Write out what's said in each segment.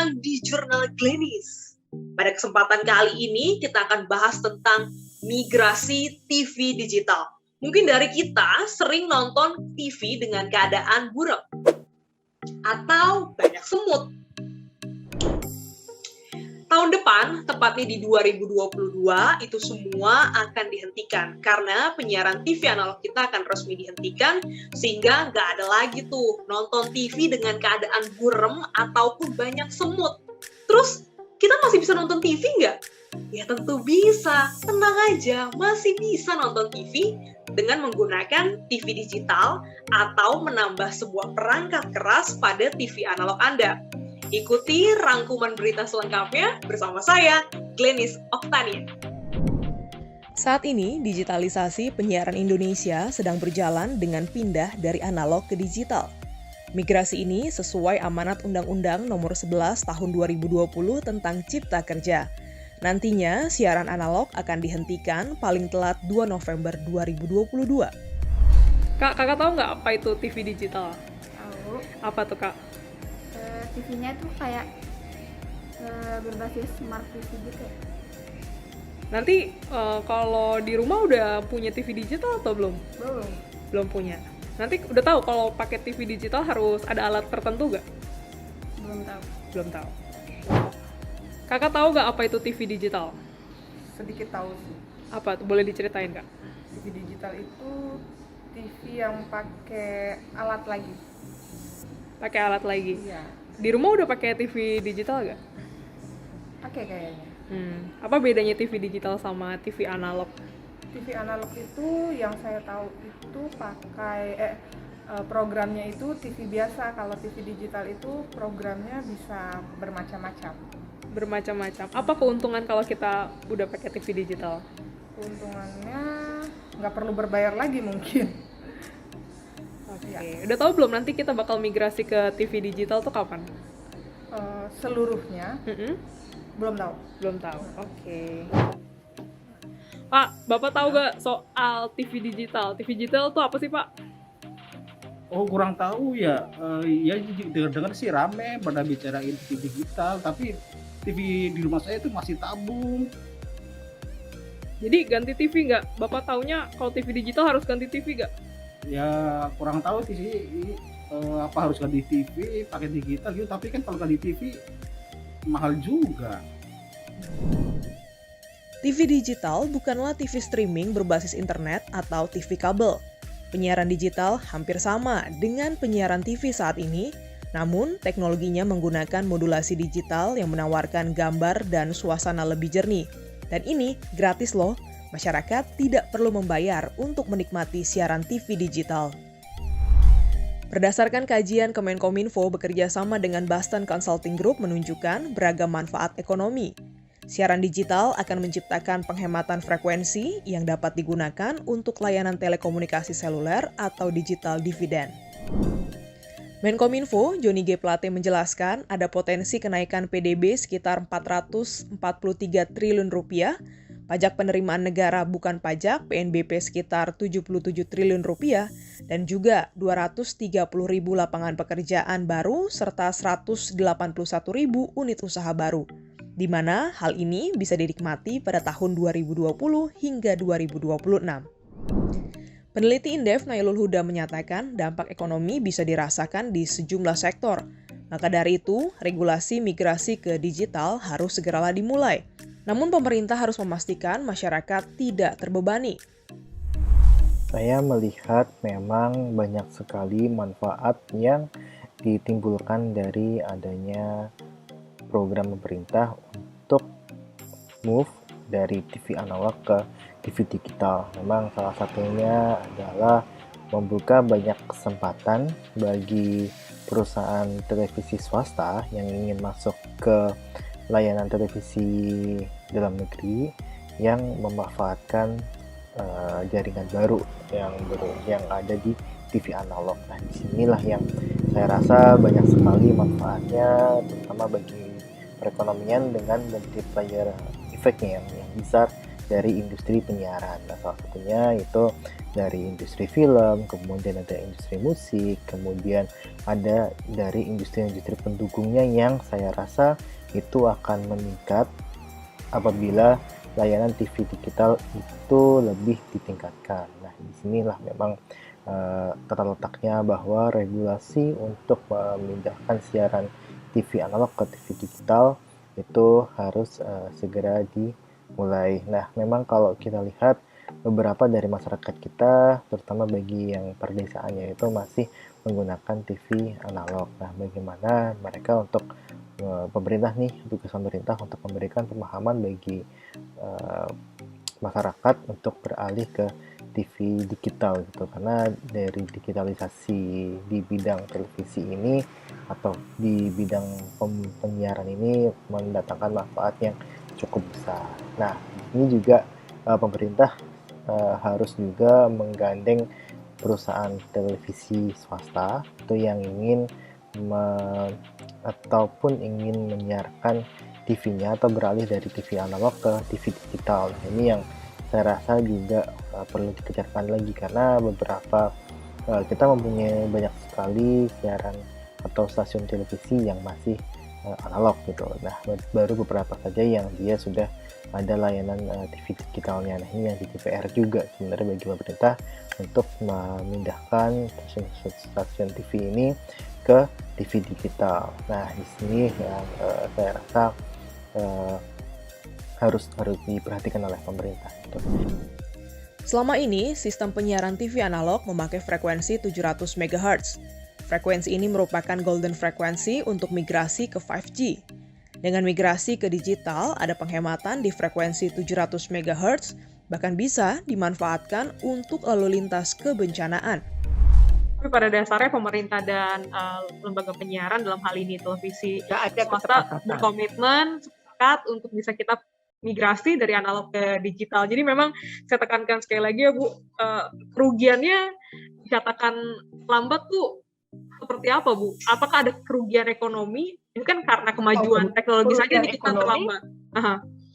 datang di Jurnal Glenis. Pada kesempatan kali ini kita akan bahas tentang migrasi TV digital. Mungkin dari kita sering nonton TV dengan keadaan buram atau banyak semut. Tahun depan, tepatnya di 2022, itu semua akan dihentikan karena penyiaran TV analog kita akan resmi dihentikan sehingga nggak ada lagi tuh nonton TV dengan keadaan buram ataupun banyak semut. Terus, kita masih bisa nonton TV nggak? Ya tentu bisa, tenang aja, masih bisa nonton TV dengan menggunakan TV digital atau menambah sebuah perangkat keras pada TV analog Anda. Ikuti rangkuman berita selengkapnya bersama saya, Glenis Oktania. Saat ini, digitalisasi penyiaran Indonesia sedang berjalan dengan pindah dari analog ke digital. Migrasi ini sesuai amanat Undang-Undang Nomor 11 Tahun 2020 tentang Cipta Kerja. Nantinya, siaran analog akan dihentikan paling telat 2 November 2022. Kakak tahu nggak apa itu TV digital? Tahu. Apa tuh, Kak? TV-nya tuh kayak berbasis smart TV gitu ya. Nanti kalau di rumah udah punya TV digital atau belum? Belum. Belum punya. Nanti udah tahu kalau pakai TV digital harus ada alat tertentu nggak? Belum tahu. Belum tahu. Kakak tahu nggak apa itu TV digital? Sedikit tahu sih. Apa tuh? Boleh diceritain, Kak? TV digital itu TV yang pakai alat lagi. Pakai alat lagi. Iya, Di rumah udah pakai TV digital nggak? pakai kayaknya. Apa bedanya TV digital sama TV analog? TV analog itu yang saya tahu itu pakai programnya itu TV biasa. Kalau TV digital itu programnya bisa bermacam-macam. Bermacam-macam. Apa keuntungan kalau kita udah pakai TV digital? Keuntungannya nggak perlu berbayar lagi mungkin. Oke. Udah tahu belum nanti kita bakal migrasi ke TV digital tuh kapan? Seluruhnya belum tahu. Belum tahu. Oke. Pak, Bapak tahu gak soal TV digital? TV digital tuh apa sih, Pak? Oh, kurang tahu ya. Ya dengar sih rame pada bicarain TV digital, tapi TV di rumah saya itu masih tabung. Jadi ganti TV nggak? Bapak taunya kalau TV digital harus ganti TV nggak? Ya kurang tahu sih apa harus ganti TV pakai digital gitu, tapi kan kalau ganti TV mahal juga. TV digital bukanlah TV streaming berbasis internet atau TV kabel. Penyiaran digital hampir sama dengan penyiaran TV saat ini, namun teknologinya menggunakan modulasi digital yang menawarkan gambar dan suasana lebih jernih. Dan ini gratis loh, masyarakat tidak perlu membayar untuk menikmati siaran TV digital. Berdasarkan kajian Kemenkominfo bekerja sama dengan Boston Consulting Group menunjukkan beragam manfaat ekonomi. Siaran digital akan menciptakan penghematan frekuensi yang dapat digunakan untuk layanan telekomunikasi seluler atau digital dividend. Menkominfo, Johnny G. Plate menjelaskan ada potensi kenaikan PDB sekitar 443 triliun rupiah, pajak penerimaan negara bukan pajak PNBP sekitar 77 triliun rupiah, dan juga 230 ribu lapangan pekerjaan baru serta 181 ribu unit usaha baru, di mana hal ini bisa dinikmati pada tahun 2020 hingga 2026. Peneliti Indef Nailul Huda menyatakan dampak ekonomi bisa dirasakan di sejumlah sektor. Maka dari itu, regulasi migrasi ke digital harus segeralah dimulai. Namun pemerintah harus memastikan masyarakat tidak terbebani. Saya melihat memang banyak sekali manfaat yang ditimbulkan dari adanya program pemerintah untuk move dari TV analog ke TV digital. Memang salah satunya adalah membuka banyak kesempatan bagi perusahaan televisi swasta yang ingin masuk ke layanan televisi dalam negeri yang memanfaatkan jaringan baru yang ada di TV analog. Nah, disinilah yang saya rasa banyak sekali manfaatnya, terutama bagi perekonomian dengan multiplier efeknya yang besar dari industri penyiaran. Nah, salah satunya itu dari industri film, kemudian ada industri musik, kemudian ada dari industri-industri pendukungnya yang saya rasa itu akan meningkat apabila layanan TV digital itu lebih ditingkatkan. Nah, disinilah memang terletaknya bahwa regulasi untuk memindahkan siaran TV analog ke TV digital itu harus segera dimulai. Nah, memang kalau kita lihat beberapa dari masyarakat kita, terutama bagi yang perdesaannya itu masih menggunakan TV analog. Nah, bagaimana mereka untuk pemerintah nih, tugas pemerintah untuk memberikan pemahaman bagi masyarakat untuk beralih ke TV digital gitu, karena dari digitalisasi di bidang televisi ini atau di bidang penyiaran ini mendatangkan manfaat yang cukup besar. Nah, ini juga pemerintah harus juga menggandeng perusahaan televisi swasta itu yang ingin ataupun ingin menyiarkan TV-nya atau beralih dari TV analog ke TV digital. Nah, ini yang saya rasa juga perlu dikejarkan lagi, karena beberapa kita mempunyai banyak sekali siaran atau stasiun televisi yang masih analog gitu. Nah, baru beberapa saja yang dia sudah ada layanan TV digitalnya. Nah, ini yang jadi PR juga sebenarnya bagi pemerintah untuk memindahkan stasiun TV ini ke TV digital. Nah, di sini yang saya rasa harus diperhatikan oleh pemerintah. Selama ini, sistem penyiaran TV analog memakai frekuensi 700 MHz. Frekuensi ini merupakan golden frekuensi untuk migrasi ke 5G. Dengan migrasi ke digital, ada penghematan di frekuensi 700 MHz, bahkan bisa dimanfaatkan untuk lalu lintas kebencanaan. Tapi pada dasarnya pemerintah dan lembaga penyiaran dalam hal ini televisi ada swasta berkomitmen sepakat untuk bisa kita migrasi dari analog ke digital. Jadi memang saya tekankan sekali lagi ya Bu, kerugiannya dikatakan lambat tuh seperti apa Bu? Apakah ada kerugian ekonomi? Ini kan karena kemajuan teknologi saja nih kita terlambat.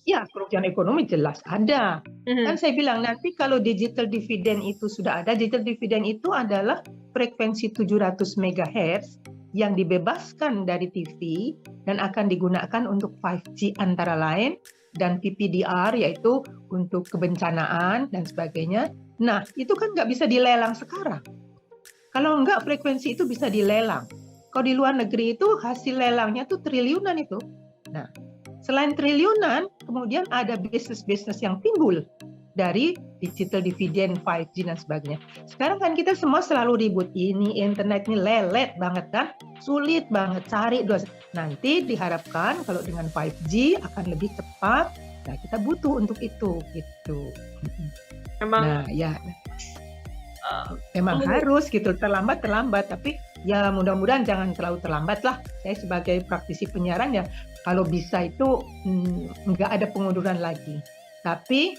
Ya, kerugian ekonomi jelas ada. Kan saya bilang nanti kalau digital dividend itu sudah ada, digital dividend itu adalah frekuensi 700 MHz yang dibebaskan dari TV dan akan digunakan untuk 5G antara lain, dan PPDR yaitu untuk kebencanaan dan sebagainya. Nah, itu kan nggak bisa dilelang sekarang. Kalau nggak, frekuensi itu bisa dilelang. Kalau di luar negeri itu hasil lelangnya tuh triliunan itu. Nah, selain triliunan, kemudian ada bisnis-bisnis yang timbul dari digital dividend, 5G dan sebagainya. Sekarang kan kita semua selalu ribut, ini internet ini lelet banget kan, sulit banget cari. Nanti diharapkan kalau dengan 5G akan lebih cepat. Nah, kita butuh untuk itu gitu. Memang nah, ya memang harus gitu, terlambat, tapi ya mudah-mudahan jangan terlalu terlambat lah. Saya sebagai praktisi penyiaran ya kalau bisa itu nggak ada pengunduran lagi. Tapi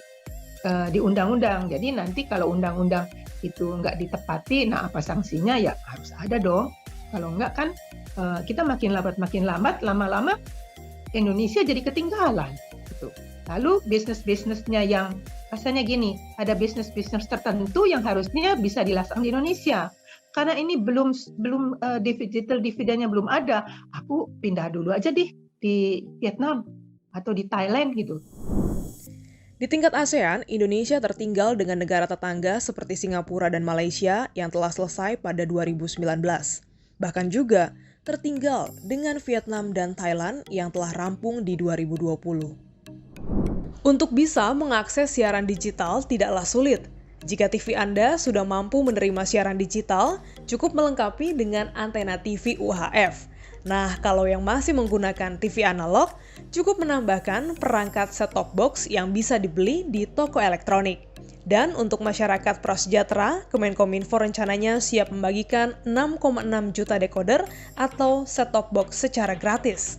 di undang-undang. Jadi nanti kalau undang-undang itu nggak ditepati, nah apa sanksinya? Ya harus ada dong. Kalau nggak kan kita makin lambat, lama-lama Indonesia jadi ketinggalan. Gitu. Lalu bisnis-bisnisnya yang rasanya gini, ada bisnis-bisnis tertentu yang harusnya bisa dilaksanakan di Indonesia. Karena ini belum digital dividennya belum ada, aku pindah dulu aja deh di Vietnam atau di Thailand gitu. Di tingkat ASEAN, Indonesia tertinggal dengan negara tetangga seperti Singapura dan Malaysia yang telah selesai pada 2019. Bahkan juga tertinggal dengan Vietnam dan Thailand yang telah rampung di 2020. Untuk bisa mengakses siaran digital tidaklah sulit. Jika TV Anda sudah mampu menerima siaran digital, cukup melengkapi dengan antena TV UHF. Nah, kalau yang masih menggunakan TV analog, cukup menambahkan perangkat set-top box yang bisa dibeli di toko elektronik. Dan untuk masyarakat prasejahtera, Kemenkominfo rencananya siap membagikan 6,6 juta dekoder atau set-top box secara gratis.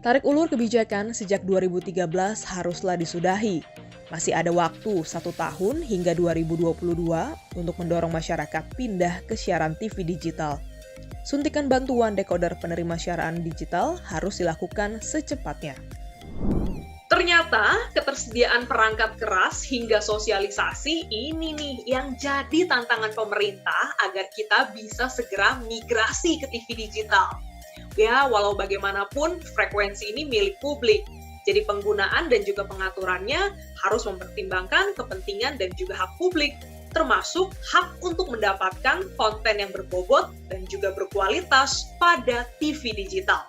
Tarik ulur kebijakan sejak 2013 haruslah disudahi. Masih ada waktu 1 tahun hingga 2022 untuk mendorong masyarakat pindah ke siaran TV digital. Suntikan bantuan dekoder penerima siaran digital harus dilakukan secepatnya. Ternyata Ternyata ketersediaan perangkat keras hingga sosialisasi ini nih yang jadi tantangan pemerintah agar kita bisa segera migrasi ke TV digital. Ya, walau bagaimanapun frekuensi ini milik publik. Jadi penggunaan dan juga pengaturannya harus mempertimbangkan kepentingan dan juga hak publik, termasuk hak untuk mendapatkan konten yang berbobot dan juga berkualitas pada TV digital.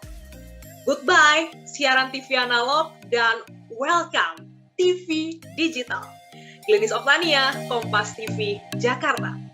Goodbye, siaran TV analog, dan welcome, TV digital. Glenis Oktania, Kompas TV, Jakarta.